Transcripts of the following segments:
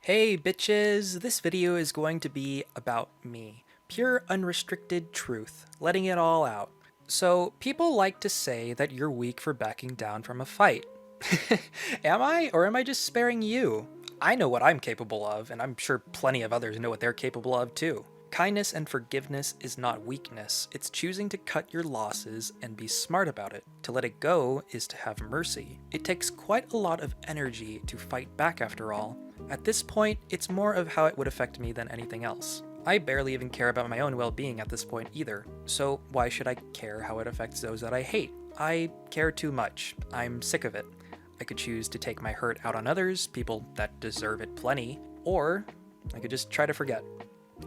Hey bitches, this video is going to be about me. Pure unrestricted truth, letting it all out. So, people like to say that you're weak for backing down from a fight. Am I, or am I just sparing you? I know what I'm capable of, and I'm sure plenty of others know what they're capable of too. Kindness and forgiveness is not weakness, it's choosing to cut your losses and be smart about it. To let it go is to have mercy. It takes quite a lot of energy to fight back after all. At this point, it's more of how it would affect me than anything else. I barely even care about my own well-being at this point either, so why should I care how it affects those that I hate? I care too much. I'm sick of it. I could choose to take my hurt out on others, people that deserve it plenty, or I could just try to forget.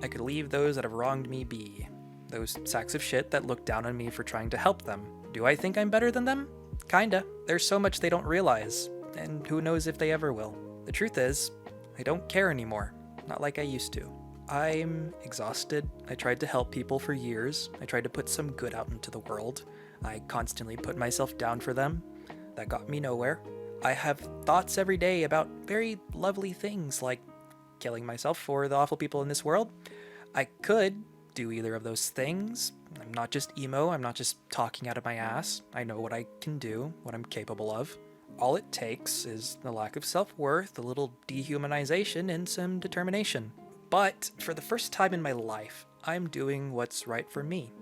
I could leave those that have wronged me be. Those sacks of shit that look down on me for trying to help them. Do I think I'm better than them? Kinda. There's so much they don't realize, and who knows if they ever will. The truth is, I don't care anymore. Not like I used to. I'm exhausted. I tried to help people for years. I tried to put some good out into the world. I constantly put myself down for them. That got me nowhere. I have thoughts every day about very lovely things like killing myself for the awful people in this world. I could do either of those things. I'm not just emo, I'm not just talking out of my ass. I know what I can do, what I'm capable of. All it takes is the lack of self-worth, a little dehumanization, and some determination. But for the first time in my life, I'm doing what's right for me.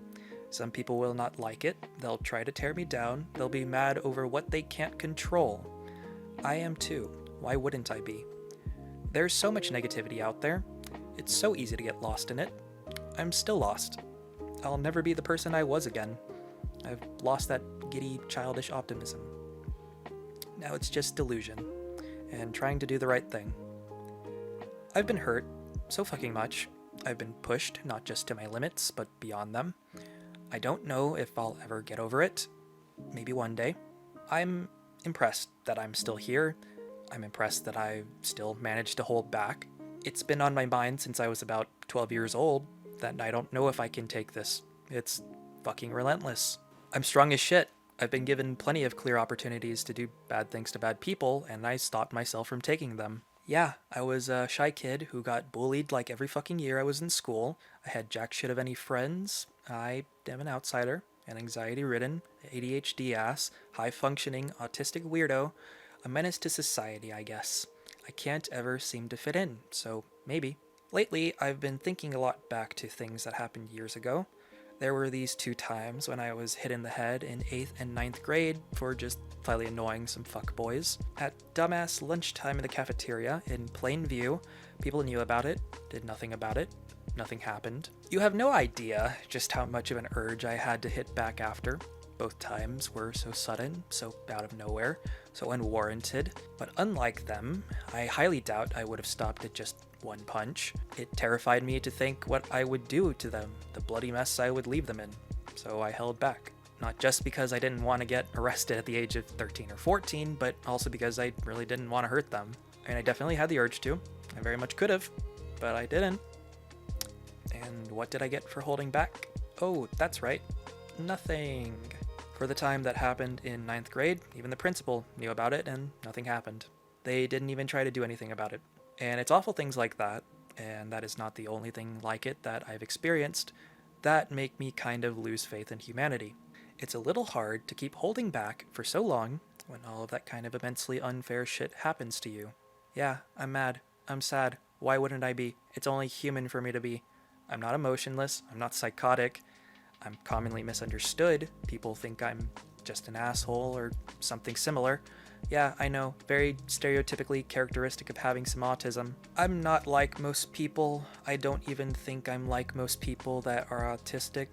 Some people will not like it, they'll try to tear me down, they'll be mad over what they can't control. I am too. Why wouldn't I be? There's so much negativity out there. It's so easy to get lost in it. I'm still lost. I'll never be the person I was again. I've lost that giddy, childish optimism. Now it's just delusion, and trying to do the right thing. I've been hurt, so fucking much. I've been pushed, not just to my limits, but beyond them. I don't know if I'll ever get over it. Maybe one day. I'm impressed that I'm still here. I'm impressed that I've still managed to hold back. It's been on my mind since I was about 12 years old that I don't know if I can take this. It's fucking relentless. I'm strong as shit. I've been given plenty of clear opportunities to do bad things to bad people, and I stopped myself from taking them. Yeah, I was a shy kid who got bullied like every fucking year I was in school. I had jack shit of any friends. I am an outsider, an anxiety-ridden, ADHD ass, high-functioning, autistic weirdo, a menace to society, I guess. I can't ever seem to fit in, so maybe. Lately, I've been thinking a lot back to things that happened years ago. There were these two times when I was hit in the head in 8th and 9th grade for just slightly annoying some fuckboys. At dumbass lunchtime in the cafeteria, in plain view, people knew about it, did nothing about it, nothing happened. You have no idea just how much of an urge I had to hit back after. Both times were so sudden, so out of nowhere, so unwarranted. But unlike them, I highly doubt I would have stopped at just one punch. It terrified me to think what I would do to them, the bloody mess I would leave them in. So I held back. Not just because I didn't want to get arrested at the age of 13 or 14, but also because I really didn't want to hurt them. And I definitely had the urge to. I very much could have, but I didn't. And what did I get for holding back? Oh, that's right. Nothing. For the time that happened in 9th grade, even the principal knew about it and nothing happened. They didn't even try to do anything about it. And it's awful things like that, and that is not the only thing like it that I've experienced, that make me kind of lose faith in humanity. It's a little hard to keep holding back for so long when all of that kind of immensely unfair shit happens to you. Yeah, I'm mad. I'm sad. Why wouldn't I be? It's only human for me to be. I'm not emotionless. I'm not psychotic. I'm commonly misunderstood. People think I'm just an asshole or something similar. Yeah, I know, very stereotypically characteristic of having some autism. I'm not like most people. I don't even think I'm like most people that are autistic,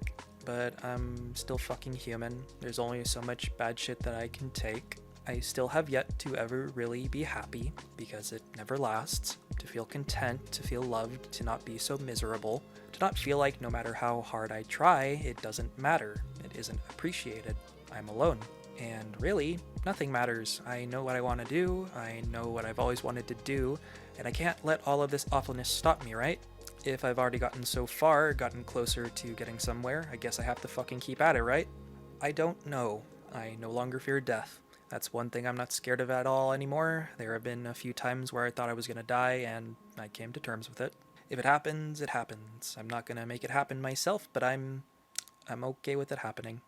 but I'm still fucking human. There's only so much bad shit that I can take. I still have yet to ever really be happy, because it never lasts. To feel content, to feel loved, to not be so miserable, to not feel like no matter how hard I try, it doesn't matter, it isn't appreciated. I'm alone. And really, nothing matters. I know what I want to do, I know what I've always wanted to do, and I can't let all of this awfulness stop me, right? If I've already gotten so far, gotten closer to getting somewhere, I guess I have to fucking keep at it, right? I don't know. I no longer fear death. That's one thing I'm not scared of at all anymore. There have been a few times where I thought I was gonna die, and I came to terms with it. If it happens, it happens. I'm not gonna make it happen myself, but I'm okay with it happening.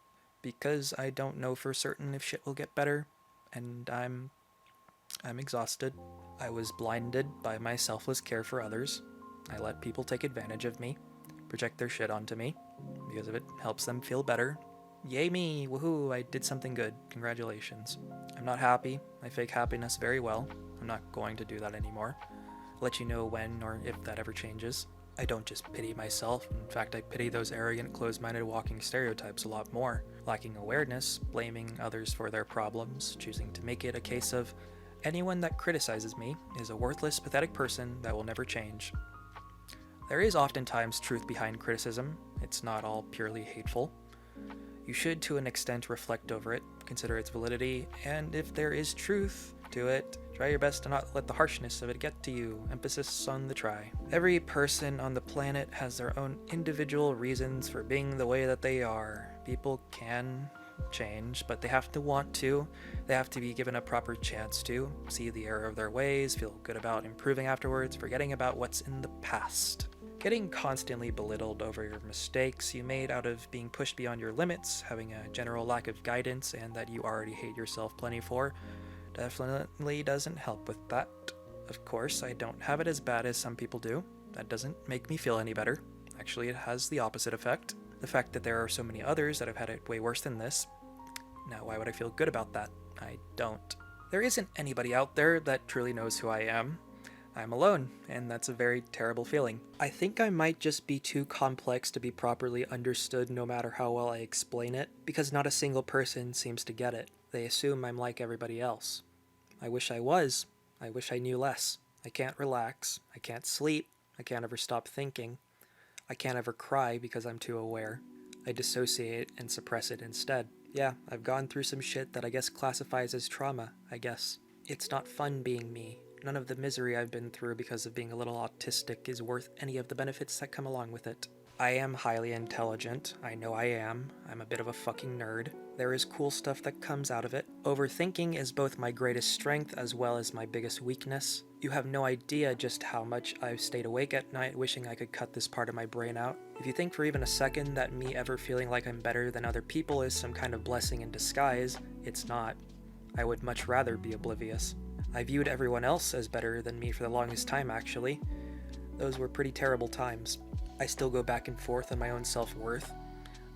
Because I don't know for certain if shit will get better, and I'm exhausted. I was blinded by my selfless care for others. I let people take advantage of me, project their shit onto me, because if it helps them feel better. Yay me, woohoo, I did something good, congratulations. I'm not happy, I fake happiness very well. I'm not going to do that anymore. I'll let you know when or if that ever changes. I don't just pity myself, in fact I pity those arrogant, closed-minded walking stereotypes a lot more. Lacking awareness, blaming others for their problems, choosing to make it a case of anyone that criticizes me is a worthless, pathetic person that will never change. There is oftentimes truth behind criticism. It's not all purely hateful. You should, to an extent, reflect over it, consider its validity, and if there is truth to it, try your best to not let the harshness of it get to you. Emphasis on the try. Every person on the planet has their own individual reasons for being the way that they are. People can change, but they have to want to. They have to be given a proper chance to see the error of their ways, feel good about improving afterwards, forgetting about what's in the past. Getting constantly belittled over your mistakes you made out of being pushed beyond your limits, having a general lack of guidance, and that you already hate yourself plenty for, definitely doesn't help with that. Of course, I don't have it as bad as some people do. That doesn't make me feel any better. Actually, it has the opposite effect. The fact that there are so many others that have had it way worse than this. Now, why would I feel good about that? I don't. There isn't anybody out there that truly knows who I am. I'm alone, and that's a very terrible feeling. I think I might just be too complex to be properly understood no matter how well I explain it, because not a single person seems to get it. They assume I'm like everybody else. I wish I was. I wish I knew less. I can't relax. I can't sleep. I can't ever stop thinking. I can't ever cry because I'm too aware. I dissociate and suppress it instead. Yeah, I've gone through some shit that I guess classifies as trauma, I guess. It's not fun being me. None of the misery I've been through because of being a little autistic is worth any of the benefits that come along with it. I am highly intelligent. I know I am. I'm a bit of a fucking nerd. There is cool stuff that comes out of it. Overthinking is both my greatest strength as well as my biggest weakness. You have no idea just how much I've stayed awake at night wishing I could cut this part of my brain out. If you think for even a second that me ever feeling like I'm better than other people is some kind of blessing in disguise, it's not. I would much rather be oblivious. I viewed everyone else as better than me for the longest time, actually. Those were pretty terrible times. I still go back and forth on my own self-worth.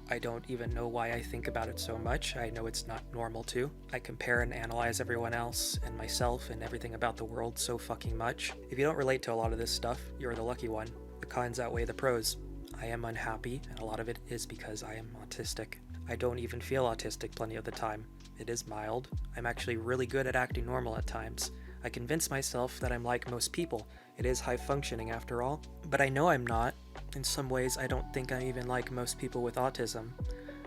I don't even know why I think about it so much. I know it's not normal to. I compare and analyze everyone else and myself and everything about the world so fucking much. If you don't relate to a lot of this stuff, you're the lucky one. The cons outweigh the pros. I am unhappy, and a lot of it is because I am autistic. I don't even feel autistic plenty of the time. It is mild. I'm actually really good at acting normal at times. I convince myself that I'm like most people. It is high functioning after all. But I know I'm not. In some ways, I don't think I'm even like most people with autism.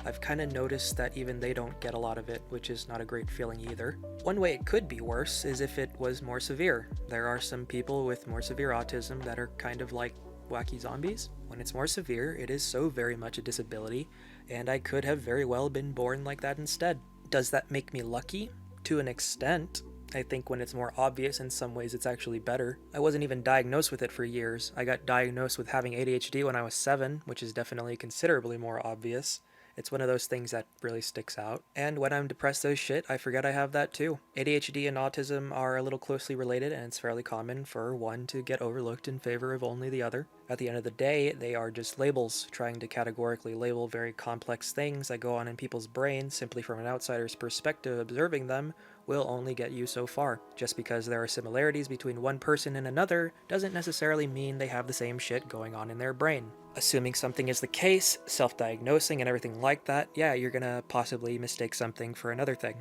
I've kind of noticed that even they don't get a lot of it, which is not a great feeling either. One way it could be worse is if it was more severe. There are some people with more severe autism that are kind of like wacky zombies. When it's more severe, it is so very much a disability, and I could have very well been born like that instead. Does that make me lucky? To an extent. I think when it's more obvious, in some ways it's actually better. I wasn't even diagnosed with it for years. I got diagnosed with having ADHD when I was 7, which is definitely considerably more obvious. It's one of those things that really sticks out. And when I'm depressed as shit, I forget I have that too. ADHD and autism are a little closely related, and it's fairly common for one to get overlooked in favor of only the other. At the end of the day, they are just labels, trying to categorically label very complex things that go on in people's brains simply from an outsider's perspective. Observing them will only get you so far. Just because there are similarities between one person and another doesn't necessarily mean they have the same shit going on in their brain. Assuming something is the case, self-diagnosing and everything like that, yeah, you're gonna possibly mistake something for another thing.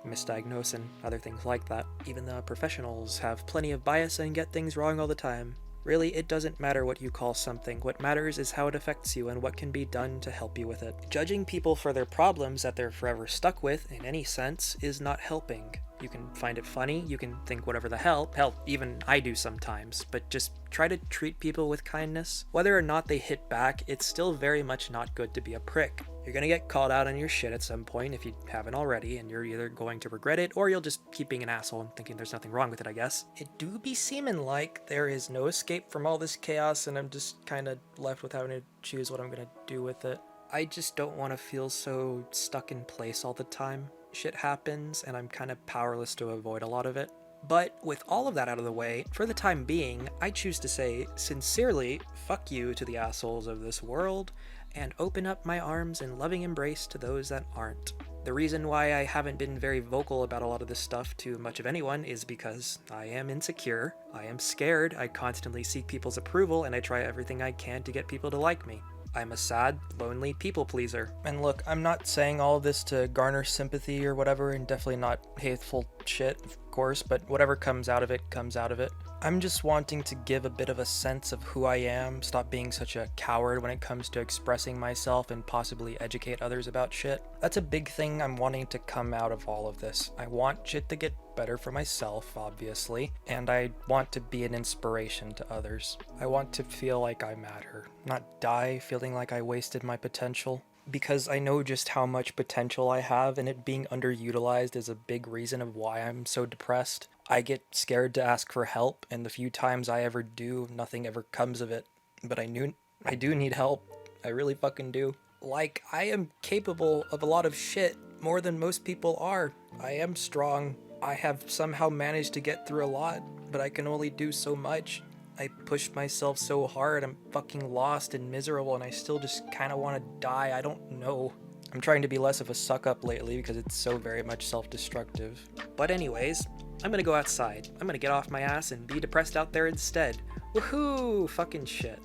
Misdiagnose and other things like that. Even the professionals have plenty of bias and get things wrong all the time. Really, it doesn't matter what you call something. What matters is how it affects you and what can be done to help you with it. Judging people for their problems that they're forever stuck with, in any sense, is not helping. You can find it funny, you can think whatever the hell, even I do sometimes, but just try to treat people with kindness. Whether or not they hit back, it's still very much not good to be a prick. You're gonna get called out on your shit at some point if you haven't already, and you're either going to regret it or you'll just keep being an asshole and thinking there's nothing wrong with it, I guess. It do be seeming like there is no escape from all this chaos, and I'm just kind of left with having to choose what I'm gonna do with it. I just don't want to feel so stuck in place all the time. Shit happens, and I'm kind of powerless to avoid a lot of it. But with all of that out of the way, for the time being, I choose to say sincerely fuck you to the assholes of this world, and open up my arms in loving embrace to those that aren't. The reason why I haven't been very vocal about a lot of this stuff to much of anyone is because I am insecure, I am scared, I constantly seek people's approval, and I try everything I can to get people to like me. I'm a sad, lonely people pleaser. And look, I'm not saying all this to garner sympathy or whatever, and definitely not hateful shit, of course, but whatever comes out of it, comes out of it. I'm just wanting to give a bit of a sense of who I am, stop being such a coward when it comes to expressing myself, and possibly educate others about shit. That's a big thing I'm wanting to come out of all of this. I want shit to get better for myself, obviously, and I want to be an inspiration to others. I want to feel like I matter, not die feeling like I wasted my potential. Because I know just how much potential I have, and it being underutilized is a big reason of why I'm so depressed. I get scared to ask for help, and the few times I ever do, nothing ever comes of it. But I do need help. I really fucking do. Like, I am capable of a lot of shit, more than most people are. I am strong. I have somehow managed to get through a lot, but I can only do so much. I pushed myself so hard, I'm fucking lost and miserable, and I still just kind of want to die. I don't know. I'm trying to be less of a suck-up lately because it's so very much self-destructive. But anyways, I'm gonna go outside. I'm gonna get off my ass and be depressed out there instead. Woohoo! Fucking shit.